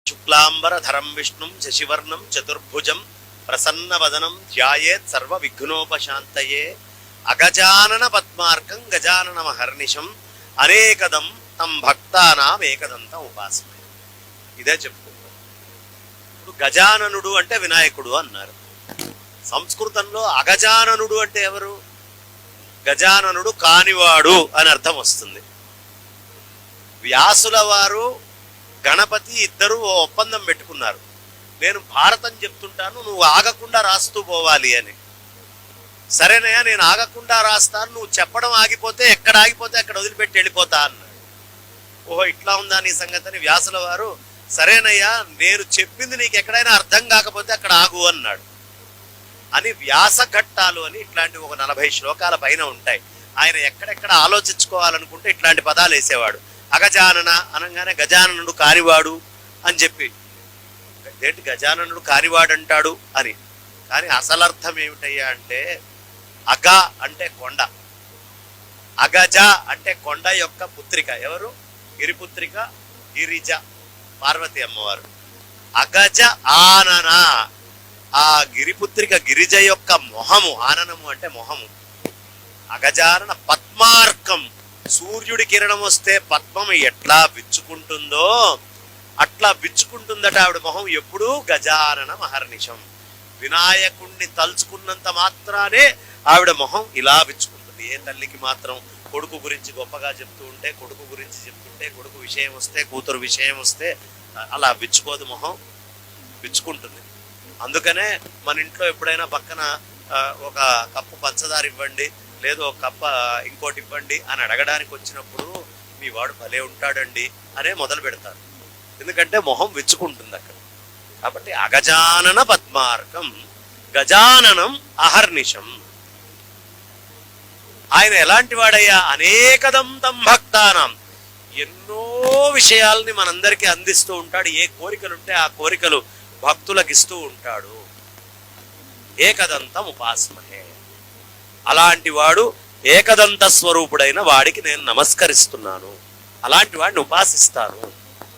శుక్లాంబరధరం విష్ణుం శశివర్ణం చతుర్భుజం ప్రసన్నవదనం ధ్యాయేత్ సర్వ విఘ్నోపశాంతయే అగజానన పద్మార్కం గజాననమహర్నిశం అనేకదం తం భక్తానాం ఏకదంతం ఉపాసమే. ఇదే చెప్పుకుంటాం. ఇప్పుడు గజాననుడు అంటే వినాయకుడు అన్నారు. సంస్కృతంలో అగజాననుడు అంటే ఎవరు? గజాననుడు కానివాడు అని అర్థం వస్తుంది. వ్యాసుల వారు గణపతి ఇద్దరు ఓ ఒప్పందం పెట్టుకున్నారు. నేను భారతం చెప్తుంటాను, నువ్వు ఆగకుండా రాస్తూ పోవాలి అని. సరేనయ్యా, నేను ఆగకుండా రాస్తాను, నువ్వు చెప్పడం ఆగిపోతే ఎక్కడ ఆగిపోతే అక్కడ వదిలిపెట్టి వెళ్ళిపోతా అన్నాడు. ఓహో, ఇట్లా ఉందా నీ సంగతి అని వ్యాసుల వారు, సరేనయ్యా నేను చెప్పింది నీకు ఎక్కడైనా అర్థం కాకపోతే అక్కడ ఆగు అన్నాడు. అని వ్యాస ఘట్టాలు అని ఇట్లాంటి ఒక 40 శ్లోకాల పైన ఉంటాయి. ఆయన ఎక్కడెక్కడ ఆలోచించుకోవాలనుకుంటే ఇట్లాంటి పదాలు వేసేవాడు. అగజానన అనగానే గజాననుడు కానివాడు అని చెప్పి, ఏంటి గజాననుడు కానివాడు అంటాడు అని. కానీ అసలర్థం ఏమిటయ్యా అంటే, అగ అంటే కొండ, అగజ అంటే కొండ యొక్క పుత్రిక. ఎవరు? గిరిపుత్రిక గిరిజ, పార్వతి అమ్మవారు. అగజ ఆనన, ఆ గిరిపుత్రిక గిరిజ యొక్క మొహము, ఆననము అంటే మొహము. అగజానన పద్మార్కం, సూర్యుడి కిరణం వస్తే పద్మం ఎట్లా విచ్చుకుంటుందో అట్లా విచ్చుకుంటుందట ఆవిడ మొహం ఎప్పుడూ. గజానన మహర్నిశం, వినాయకుణ్ణి తలుచుకున్నంత మాత్రానే ఆవిడ మొహం ఇలా విచ్చుకుంటుంది. ఏ తల్లికి మాత్రం కొడుకు గురించి గొప్పగా చెప్తూ ఉంటే, కొడుకు గురించి చెప్తుంటే, కొడుకు విషయం వస్తే, కూతురు విషయం వస్తే అలా విచ్చుకోదు, మొహం విచ్చుకుంటుంది. అందుకనే మన ఇంట్లో ఎప్పుడైనా పక్కన ఒక కప్పు పంచదార ఇవ్వండి, లేదు ఒక కప్ప ఇంకోటి ఇవ్వండి అని అడగడానికి వచ్చినప్పుడు మీ వాడు భలే ఉంటాడండి అనే మొదలు పెడతారు. ఎందుకంటే మొహం విచ్చుకుంటుంది అక్కడ. కాబట్టి అగజానన పద్మార్కం గజాననం అహర్నిశం. ఆయన ఎలాంటి వాడయ్యా? అనేకదం తం భక్తానం, ఎన్నో విషయాల్ని మనందరికీ అందిస్తూ ఉంటాడు. ఏ కోరికలుంటే ఆ కోరికలు భక్తులకు ఇస్తూ ఉంటాడు. ఏకదంతం ఉపాస్మహే. అలాంటి వాడు ఏకదంత స్వరూపుడైన వాడికి నేను నమస్కరిస్తున్నాను, అలాంటి వాడిని ఉపాసిస్తాను.